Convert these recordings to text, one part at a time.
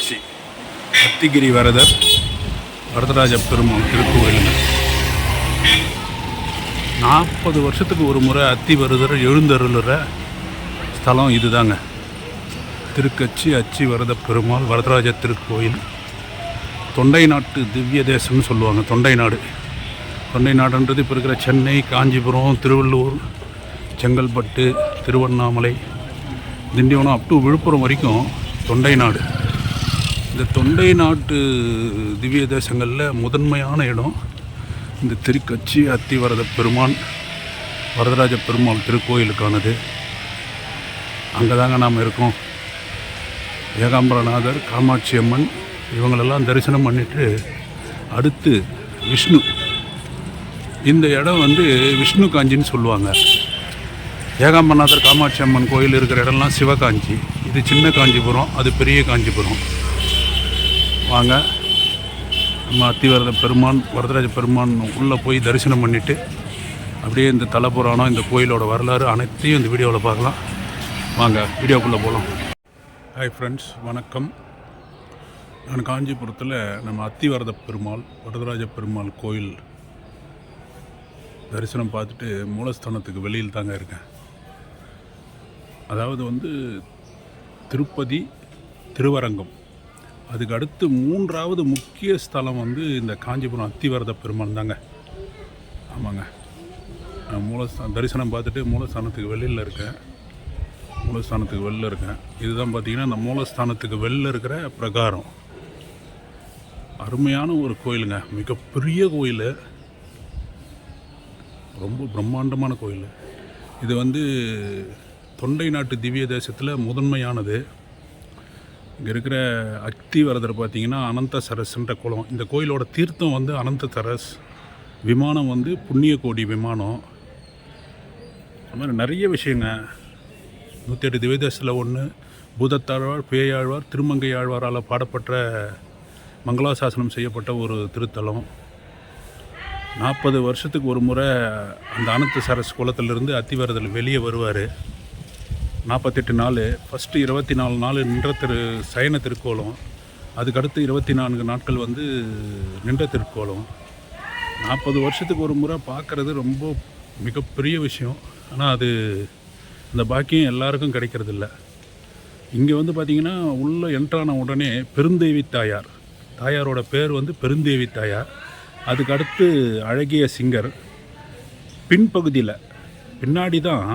திருக்கச்சி அத்திகிரி வரதர் வரதராஜ பெருமாள் திருக்கோயிலுங்க. 40 வருஷத்துக்கு ஒரு முறை அத்தி வரதர் எழுந்தருளுற ஸ்தலம் இதுதாங்க. திருக்கச்சி அச்சி வரத பெருமாள் வரதராஜ திருக்கோயில். தொண்டை நாட்டு திவ்ய தேசம்னு சொல்லுவாங்க. தொண்டை நாடுன்றது இப்போ இருக்கிற சென்னை, காஞ்சிபுரம், திருவள்ளூர், செங்கல்பட்டு, திருவண்ணாமலை, திண்டிவனம் அப் டு விழுப்புரம் வரைக்கும் தொண்டை நாடு. இந்த தொண்டை நாட்டு திவ்ய தேசங்களில் முதன்மையான இடம் இந்த திருக்கச்சி அத்தி வரத பெருமாள் வரதராஜ பெருமாள் திருக்கோயிலுக்கானது. அங்கே தாங்க நாம் இருக்கோம். ஏகாம்பரநாதர், காமாட்சி அம்மன் இவங்களெல்லாம் தரிசனம் பண்ணிவிட்டு அடுத்து விஷ்ணு. இந்த இடம் விஷ்ணு காஞ்சின்னு சொல்லுவாங்க. ஏகாம்பரநாதர், காமாட்சி அம்மன் கோயில் இருக்கிற இடம்லாம் சிவகாஞ்சி. இது சின்ன காஞ்சிபுரம், அது பெரிய காஞ்சிபுரம். வாங்க, நம்ம அத்திவரத பெருமான் வரதராஜ பெருமான் உள்ளே போய் தரிசனம் பண்ணிவிட்டு அப்படியே இந்த தலபுராணம், இந்த கோயிலோட வரலாறு அனைத்தையும் இந்த வீடியோவில் பார்க்கலாம். வாங்க வீடியோக்குள்ளே போகலாம். ஹாய் ஃப்ரெண்ட்ஸ், வணக்கம். நான் காஞ்சிபுரத்தில் நம்ம அத்திவரத பெருமாள் வரதராஜ பெருமாள் கோயில் தரிசனம் பார்த்துட்டு மூலஸ்தானத்துக்கு வெளியில் தாங்க இருக்கேன். அதாவது திருப்பதி, திருவரங்கம், அதுக்கு அடுத்து 3வது முக்கிய ஸ்தலம் இந்த காஞ்சிபுரம் அத்திவரத பெருமாள் தாங்க. ஆமாங்க, நான் தரிசனம் பார்த்துட்டு மூலஸ்தானத்துக்கு வெளியில் இருக்கேன். இதுதான் பார்த்தீங்கன்னா இந்த மூலஸ்தானத்துக்கு வெளியில் இருக்கிற பிரகாரம். அருமையான ஒரு கோயிலுங்க, மிகப்பெரிய கோயில், ரொம்ப பிரம்மாண்டமான கோயில். இது தொண்டை நாட்டு திவ்ய தேசத்தில் முதன்மையானது. இங்கே இருக்கிற அத்தி வரதர் பார்த்திங்கன்னா அனந்த சரஸ்ன்ற குளம். இந்த கோயிலோட தீர்த்தம் அனந்த சரஸ். விமானம் புண்ணிய கோடி விமானம். அது மாதிரி நிறைய விஷயங்க. 108 திவ்ய தேசத்தில் ஒன்று. பூதத்தாழ்வார், பேயாழ்வார், திருமங்கை ஆழ்வாரால் பாடப்பட்ட மங்களாசாசனம் செய்யப்பட்ட ஒரு திருத்தலம். 40 வருஷத்துக்கு ஒரு முறை அந்த அனந்த சரஸ் குளத்திலிருந்து அத்திவரதர் வெளியே வருவார். 48 நாள். ஃபஸ்ட்டு 24 நாள் நின்ற சயன திருக்கோலம். அதுக்கடுத்து 24 நாட்கள் நின்ற திருக்கோலம். 40 வருஷத்துக்கு ஒரு முறை பார்க்குறது ரொம்ப மிகப்பெரிய விஷயம். ஆனால் அந்த பாக்கியம் எல்லாருக்கும் கிடைக்கிறதில்ல. இங்கே பார்த்திங்கன்னா உள்ளே என்ட்ரான உடனே பெருந்தேவி தாயாரோட பேர் பெருந்தேவி தாயார். அதுக்கடுத்து அழகிய சிங்கர். பின்பகுதியில் பின்னாடி தான்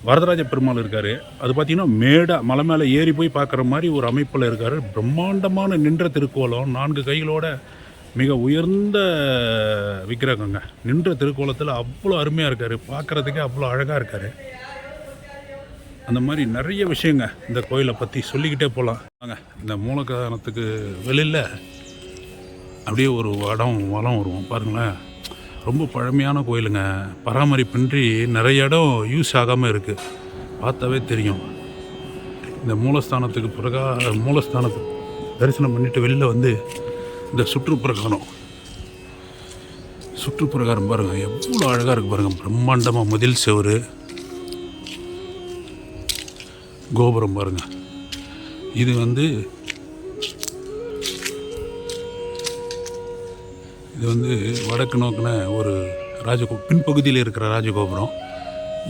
வரதராஜ பெருமாள் இருக்கார். அது பார்த்திங்கன்னா மலை மேலே ஏறி போய் பார்க்குற மாதிரி ஒரு அமைப்பில் இருக்கார். பிரம்மாண்டமான நின்ற திருக்கோலம், 4 கைகளோட மிக உயர்ந்த விக்கிரகங்க. நின்ற திருக்கோலத்தில் அவ்வளோ அருமையாக இருக்கார், பார்க்குறதுக்கே அவ்வளோ அழகாக இருக்கார். அந்த மாதிரி நிறைய விஷயங்க இந்த கோயிலை பற்றி சொல்லிக்கிட்டே போகலாம். வாங்க, இந்த மூலகாரணத்துக்கு வெளியில் அப்படியே ஒரு வளம் வருவோம் பாருங்களேன். ரொம்ப பழமையான கோயிலுங்க. பராமரிப்பின்றி நிறைய இடம் யூஸ் ஆகாமல் இருக்குது. பார்த்தாவே தெரியும். இந்த மூலஸ்தானத்துக்கு தரிசனம் பண்ணிவிட்டு வெளியில் இந்த சுற்றுப்பிரகாரம் பாருங்கள், எவ்வளோ அழகாக இருக்குது பாருங்கள். பிரம்மாண்டமாக மதில் செவரு, கோபுரம் பாருங்கள். இது வடக்கு நோக்கின ஒரு பின்பகுதியில் இருக்கிற ராஜகோபுரம்.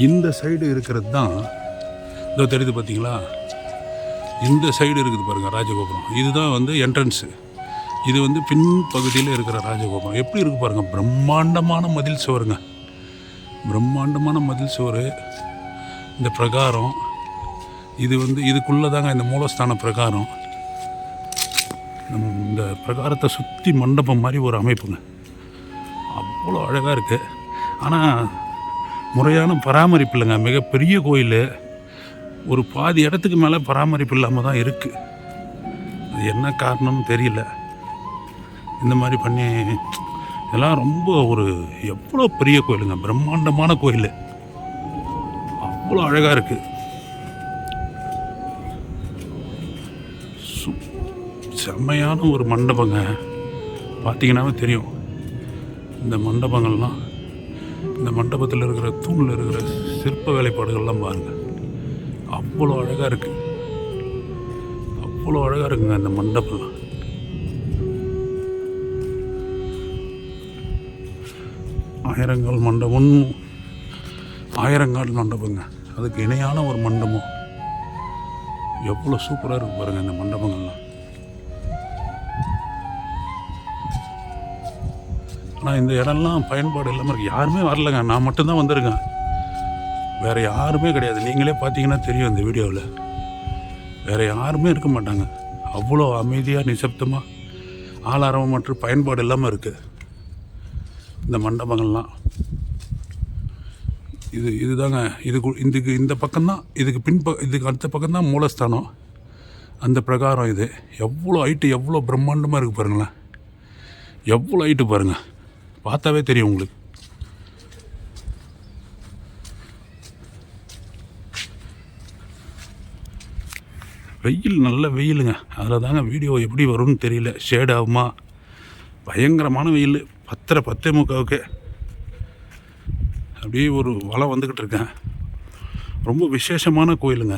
இந்த சைடு இருக்கிறது தான் இதோ தெரியுது பார்த்தீங்களா, இந்த சைடு இருக்குது பாருங்கள் ராஜகோபுரம். இதுதான் என்ட்ரன்ஸு. இது பின்பகுதியில் இருக்கிற ராஜகோபுரம். எப்படி இருக்குது பாருங்கள், பிரம்மாண்டமான மதில் சுவருங்க. பிரம்மாண்டமான மதில் சுவர். இந்த பிரகாரம் இதுக்குள்ளே தாங்க இந்த மூலஸ்தான பிரகாரம். இந்த பிரகாரத்தை சுற்றி மண்டபம் மாதிரி ஒரு அமைப்புங்க. அவ்வளோ அழகாக இருக்குது. ஆனால் முறையான பராமரிப்பு இல்லைங்க. மிகப்பெரிய கோயில், ஒரு பாதி இடத்துக்கு மேலே பராமரிப்பு இல்லாமல் தான் இருக்குது. அது என்ன காரணம்னு தெரியல. இந்த மாதிரி பண்ணி இதெல்லாம் ரொம்ப எவ்வளோ பெரிய கோயிலுங்க, பிரம்மாண்டமான கோயில், அவ்வளோ அழகாக இருக்குது. செம்மையான ஒரு மண்டபங்க. பார்த்தீங்கன்னாவே தெரியும். இந்த மண்டபங்கள்லாம், இந்த மண்டபத்தில் இருக்கிற தூணில் இருக்கிற சிற்ப வேலைப்பாடுகள்லாம் பாருங்கள், அவ்வளோ அழகாக இருக்குது. அவ்வளோ அழகாக இருக்குங்க அந்த மண்டபம்லாம். ஆயிரங்கால் மண்டபம், ஆயிரங்கால் மண்டபங்க. அதுக்கு இணையான ஒரு மண்டபம். எவ்வளோ சூப்பராக இருக்கு பாருங்கள் இந்த மண்டபங்கள்லாம். ஆனால் இந்த இடம்லாம் பயன்பாடு இல்லாமல் இருக்குது. யாருமே வரலைங்க, நான் மட்டும்தான் வந்திருக்கேன், வேறு யாருமே கிடையாது. நீங்களே பார்த்தீங்கன்னா தெரியும் இந்த வீடியோவில். வேறு யாருமே இருக்க மாட்டாங்க. அவ்வளோ அமைதியாக நிசப்தமாக ஆளாரமாக மற்றும் பயன்பாடு இல்லாமல் இருக்குது இந்த மண்டபங்கள்லாம். இதுதாங்க இதுக்கு இந்த பக்கம்தான், இதுக்கு அடுத்த பக்கம்தான் மூலஸ்தானம். அந்த பிரகாரம் இது எவ்வளோ ஹைட்டு, எவ்வளோ பிரம்மாண்டமாக இருக்குது பாருங்களேன். எவ்வளோ ஹைட்டு பாருங்கள், பார்த்தாவே தெரியும் உங்களுக்கு. வெயில், நல்ல வெயிலுங்க. அதில் தாங்க வீடியோ எப்படி வரும்னு தெரியல, ஷேட் ஆகுமா. பயங்கரமான வெயில். 10:30 அப்படியே ஒரு வளம் வந்துக்கிட்டு இருக்கேன். ரொம்ப விசேஷமான கோயிலுங்க.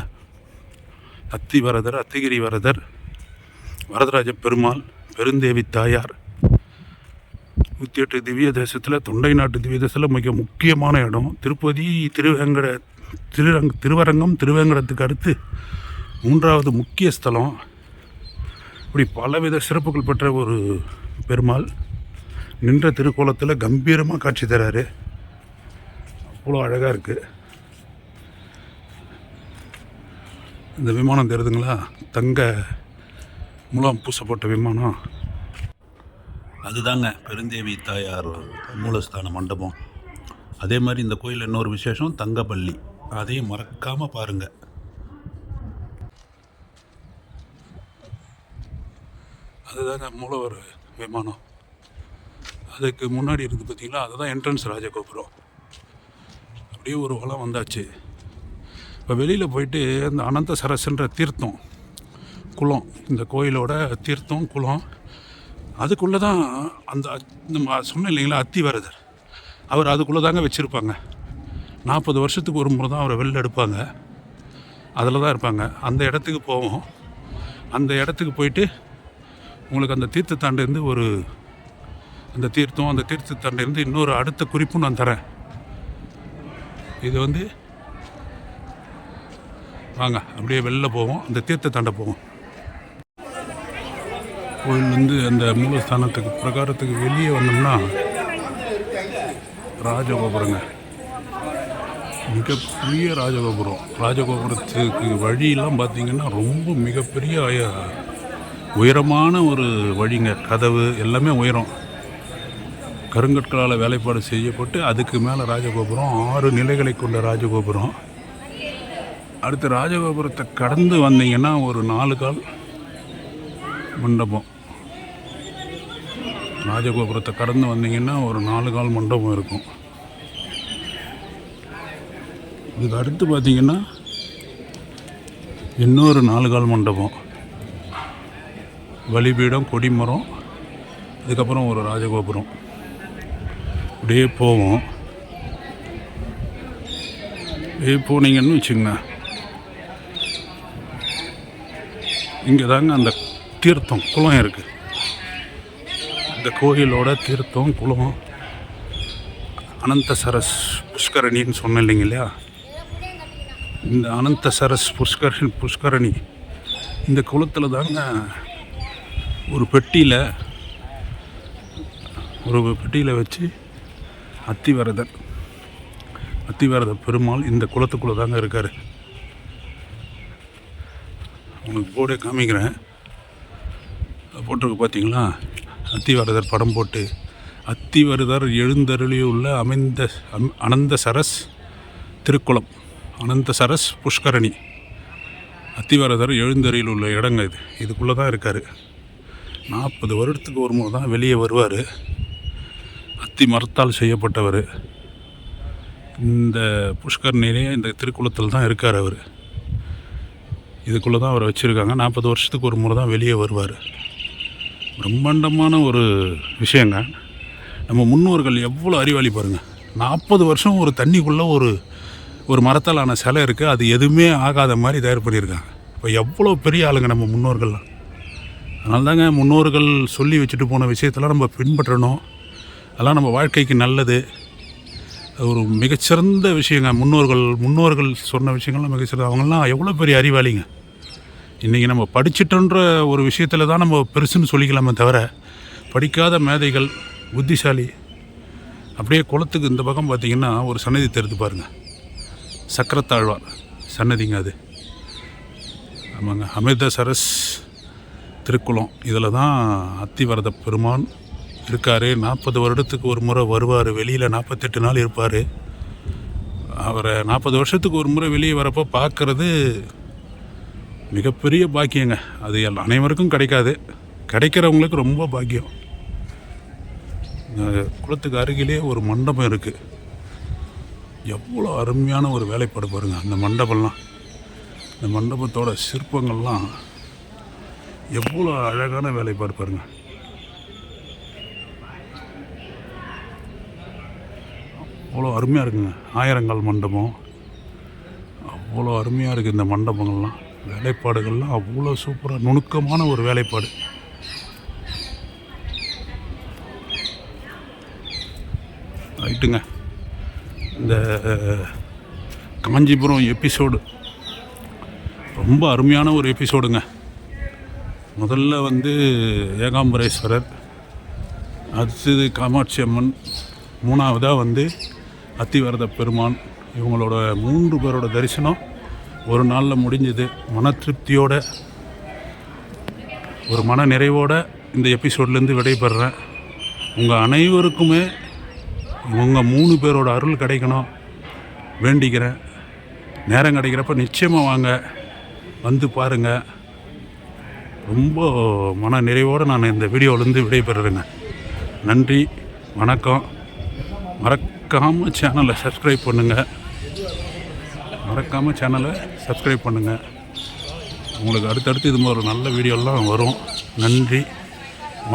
அத்தி வரதர், அத்திகிரி வரதர், வரதராஜ பெருமாள், பெருந்தேவி தாயார். 108 திவ்ய தேசத்தில், தொண்டை நாட்டு திவ்ய தேசத்தில் மிக முக்கியமான இடம். திருப்பதி, திருவரங்கம், திருவேங்கடத்துக்கு அடுத்து 3வது முக்கிய ஸ்தலம். இப்படி பலவித சிறப்புகள் பெற்ற ஒரு பெருமாள் நின்ற திருக்கோலத்தில் கம்பீரமாக காட்சி தராரு. அவ்வளோ அழகாக இருக்குது. இந்த விமானம் தெரியுதுங்களா, தங்க முலாம் பூசப்பட்ட விமானம். அதுதாங்க பெருந்தேவி தாயார் மூலஸ்தான மண்டபம். அதே மாதிரி இந்த கோயில் இன்னொரு விசேஷம், தங்கப்பள்ளி. அதையும் மறக்காமல் பாருங்கள். அதுதாங்க மூலவர் விமானம். அதுக்கு முன்னாடி இருக்குது பார்த்திங்களா, அதுதான் என்ட்ரன்ஸ் ராஜகோபுரம். அப்படியே ஒரு வளம் வந்தாச்சு. இப்போ வெளியில் போயிட்டு அந்த அனந்த சரஸ்ன்ற தீர்த்தம் குளம், இந்த கோயிலோட தீர்த்தம் குளம், அதுக்குள்ளே தான் அந்த சொன்னேன் இல்லைங்களா அத்தி வரதர், அவர் அதுக்குள்ளே தாங்க வச்சுருப்பாங்க. 40 வருஷத்துக்கு ஒரு முறை தான் அவரை வெளில எடுப்பாங்க. அதில் தான் இருப்பாங்க. அந்த இடத்துக்கு போவோம். அந்த இடத்துக்கு போயிட்டு உங்களுக்கு அந்த தீர்த்தத்தாண்டேருந்து அந்த தீர்த்தத்தாண்டேருந்து இன்னொரு அடுத்த குறிப்பும் நான் தரேன். இது வாங்க அப்படியே வெளில போவோம், அந்த தீர்த்தத்தாண்ட போவோம். கோயிலேருந்து அந்த மூலஸ்தானத்துக்கு பிரகாரத்துக்கு வெளியே வந்தோம்னா ராஜகோபுரங்க, மிகப்பெரிய ராஜகோபுரம். ராஜகோபுரத்துக்கு வழியெல்லாம் பார்த்திங்கன்னா ரொம்ப மிகப்பெரிய உயரமான ஒரு வழிங்க. கதவு எல்லாமே உயரம், கருங்கற்களால் வேலைப்பாடு செய்யப்பட்டு அதுக்கு மேலே ராஜகோபுரம். 6 நிலைகளை கொண்ட ராஜகோபுரம். அடுத்து ராஜகோபுரத்தை கடந்து வந்தீங்கன்னா ஒரு 4 கால் மண்டபம். ராஜகோபுரத்தை கடந்து வந்தீங்கன்னா ஒரு 4 கால் மண்டபம் இருக்கும். இதுக்கு அடுத்து பார்த்தீங்கன்னா இன்னொரு 4 கால் மண்டபம், பலிபீடம், கொடிமரம், அதுக்கப்புறம் ஒரு ராஜகோபுரம். அப்படியே போவோம். அப்படியே போனீங்கன்னு வச்சுங்க, இங்கே தாங்க அந்த தீர்த்தம் குளம் இருக்குது. இந்த கோயிலோட தீர்த்தம் குளம் அனந்த சரஸ் புஷ்கரணின்னு சொன்னேன் இல்லைங்க இல்லையா, இந்த அனந்த சரஸ் புஷ்கரணி இந்த குளத்தில் தாங்க ஒரு பெட்டியில் வச்சு அத்தி வரதர் பெருமாள் இந்த குளத்துக்குள்ளே தாங்க இருக்கார். உங்களுக்கு போர்டே காமிக்கிறேன், போட்டிருக்கு பார்த்தீங்களா, அத்தி வரதர் படம் போட்டு. அத்தி வரதர் எழுந்தருளியுள்ள அனந்த சரஸ் திருக்குளம், அனந்த சரஸ் புஷ்கரணி. அத்தி வரதர் எழுந்தருளில் உள்ள இடங்க இதுக்குள்ளே தான் இருக்கார். 40 வருடத்துக்கு ஒரு முறை தான் வெளியே வருவார். அத்தி மரத்தால் செய்யப்பட்டவர். இந்த புஷ்கரணிலே இந்த திருக்குளத்தில் தான் இருக்கார் அவர். இதுக்குள்ளே தான் அவரை வச்சுருக்காங்க. 40 வருஷத்துக்கு ஒரு முறை தான் வெளியே வருவார். பிரம்மாண்டமான ஒரு விஷயங்க. நம்ம முன்னோர்கள் எவ்வளோ அறிவாளி பாருங்கள். 40 வருஷம் ஒரு தண்ணிக்குள்ளே ஒரு மரத்தாலான சிலை இருக்குது, அது எதுவுமே ஆகாத மாதிரி தயார் பண்ணியிருக்காங்க. இப்போ எவ்வளோ பெரிய ஆளுங்க நம்ம முன்னோர்கள்லாம். அதனால தாங்க முன்னோர்கள் சொல்லி வச்சுட்டு போன விஷயத்தெல்லாம் நம்ம பின்பற்றணும். அதெல்லாம் நம்ம வாழ்க்கைக்கு நல்லது. ஒரு மிகச்சிறந்த விஷயங்க. முன்னோர்கள் சொன்ன விஷயங்கள்லாம் மிகச்சிறந்த. அவங்களாம் எவ்வளோ பெரிய அறிவாளிங்க. இன்றைக்கி நம்ம படிச்சிட்டோன்ற ஒரு விஷயத்தில் தான் நம்ம பெருசுன்னு சொல்லிக்கலாமே தவிர, படிக்காத மேதைகள், புத்திசாலி. அப்படியே குளத்துக்கு இந்த பக்கம் பார்த்திங்கன்னா ஒரு சன்னதி தெரிந்து பாருங்கள். சக்கரத்தாழ்வார் சன்னதிங்க அது. ஆமாங்க, அமிர்தசரஸ் திருக்குளம். இதில் தான் அத்திவரத பெருமான் இருக்கார். 40 வருடத்துக்கு ஒரு முறை வருவார். வெளியில் 48 நாள் இருப்பார். அவரை 40 வருஷத்துக்கு ஒரு முறை வெளியே வரப்போ பார்க்குறது மிகப்பெரிய பாக்கியங்க. அது அனைவருக்கும் கிடைக்காது. கிடைக்கிறவங்களுக்கு ரொம்ப பாக்கியம். குளத்துக்கு அருகிலே ஒரு மண்டபம் இருக்குது. எவ்வளோ அருமையான ஒரு வேலைப்பாடு பாருங்கள் அந்த மண்டபம்லாம். இந்த மண்டபத்தோட சிற்பங்கள்லாம் எவ்வளோ அழகான வேலைப்பாடு பாருங்கள். அவ்வளோ அருமையாக இருக்குங்க. ஆயிரங்கால் மண்டபம் அவ்வளோ அருமையாக இருக்குது. இந்த மண்டபங்கள்லாம் வேலைப்பாடுகள்லாம் அவ்வளோ சூப்பராக நுணுக்கமான ஒரு வேலைப்பாடு. ரைட்டுங்க. இந்த காஞ்சிபுரம் எபிசோடு ரொம்ப அருமையான ஒரு எபிசோடுங்க. முதல்ல ஏகாம்பரேஸ்வரர், அடுத்தது காமாட்சி அம்மன், மூணாவதாக அத்திவரத பெருமான். இவங்களோட 3 பேரோட தரிசனம் ஒரு நாளில் முடிஞ்சது. மன திருப்தியோட, ஒரு மன நிறைவோடு இந்த எபிசோட்லேருந்து விடைபெறுறேன். உங்கள் அனைவருக்குமே உங்கள் 3 பேரோட அருள் கிடைக்கணும் வேண்டிக்கிறேன். நேரம் கிடைக்கிறப்ப நிச்சயமாக வாங்க, வந்து பாருங்கள். ரொம்ப மன நிறைவோடு நான் இந்த வீடியோவிலேருந்து விடைபெறுறேங்க. நன்றி, வணக்கம். மறக்காமல் சேனலை சப்ஸ்கிரைப் பண்ணுங்கள். உங்களுக்கு அடுத்தடுத்து இது மாதிரி ஒரு நல்ல வீடியோலாம் வரும். நன்றி,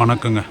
வணக்கங்க.